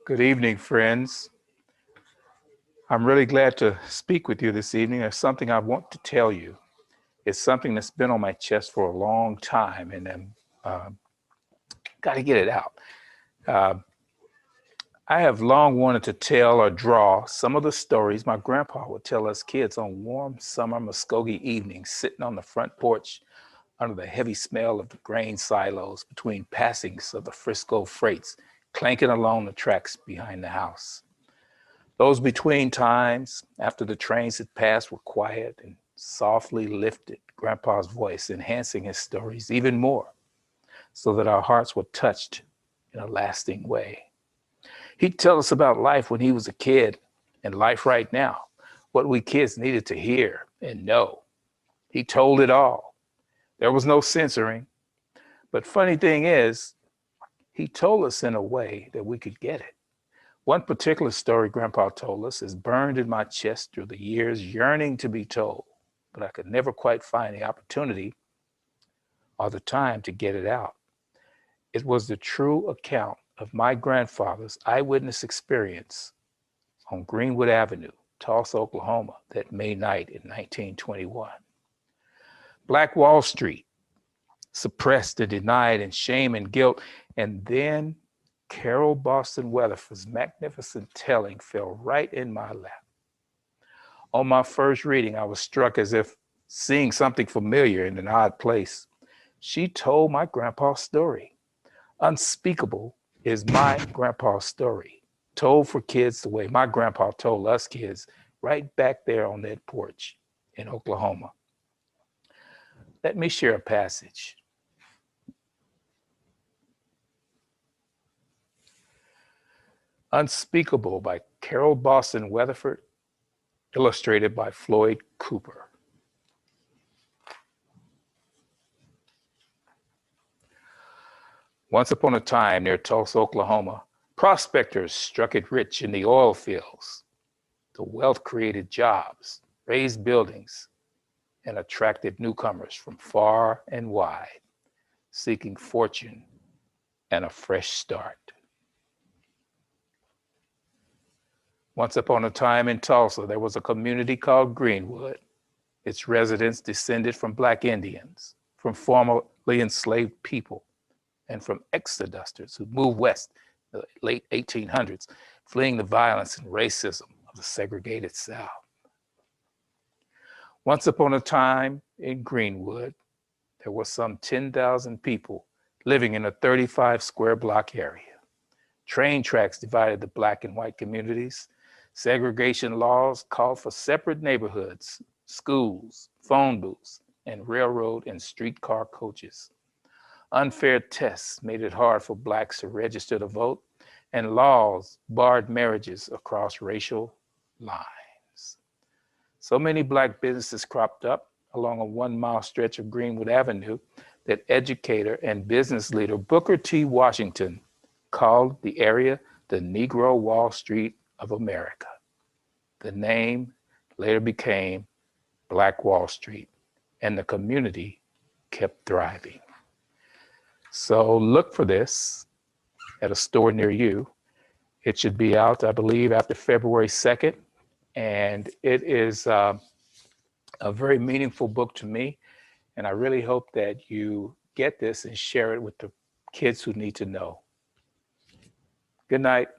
Good evening, friends. I'm really glad to speak with you this evening. There's something I want to tell you. It's something that's been on my chest for a long time, and I'm got to get it out. Uh, I have long wanted to tell or draw some of the stories my grandpa would tell us kids on warm summer Muskogee evenings, sitting on the front porch under the heavy smell of the grain silos between passings of the Frisco freights clanking along the tracks behind the house. Those between times after the trains had passed were quiet and softly lifted, Grandpa's voice enhancing his stories even more so that our hearts were touched in a lasting way. He'd tell us about life when he was a kid and life right now, what we kids needed to hear and know. He told it all. There was no censoring. But funny thing is, he told us in a way that we could get it. One particular story Grandpa told us is burned in my chest through the years, yearning to be told, but I could never quite find the opportunity or the time to get it out. It was the true account of my grandfather's eyewitness experience on Greenwood Avenue, Tulsa, Oklahoma, that May night in 1921. Black Wall Street, suppressed and denied in shame and guilt, and then Carol Boston Weatherford's magnificent telling fell right in my lap. On my first reading, I was struck as if seeing something familiar in an odd place. She told my grandpa's story. Unspeakable is my grandpa's story, told for kids the way my grandpa told us kids right back there on that porch in Oklahoma. Let me share a passage. Unspeakable by Carol Boston Weatherford, illustrated by Floyd Cooper. Once upon a time near Tulsa, Oklahoma, prospectors struck it rich in the oil fields. The wealth created jobs, raised buildings, and attracted newcomers from far and wide, seeking fortune and a fresh start. Once upon a time in Tulsa, there was a community called Greenwood. Its residents descended from Black Indians, from formerly enslaved people, and from exodusters who moved west in the late 1800s, fleeing the violence and racism of the segregated South. Once upon a time in Greenwood, there were some 10,000 people living in a 35 square block area. Train tracks divided the Black and white communities. Segregation laws called for separate neighborhoods, schools, phone booths, and railroad and streetcar coaches. Unfair tests made it hard for Blacks to register to vote, and laws barred marriages across racial lines. So many Black businesses cropped up along a 1-mile stretch of Greenwood Avenue that educator and business leader Booker T. Washington called the area the Negro Wall Street of America. The name later became Black Wall Street, and the community kept thriving. So look for this at a store near you. It should be out, I believe, after February 2nd, and it is a very meaningful book to me, and I really hope that you get this and share it with the kids who need to know. Good night.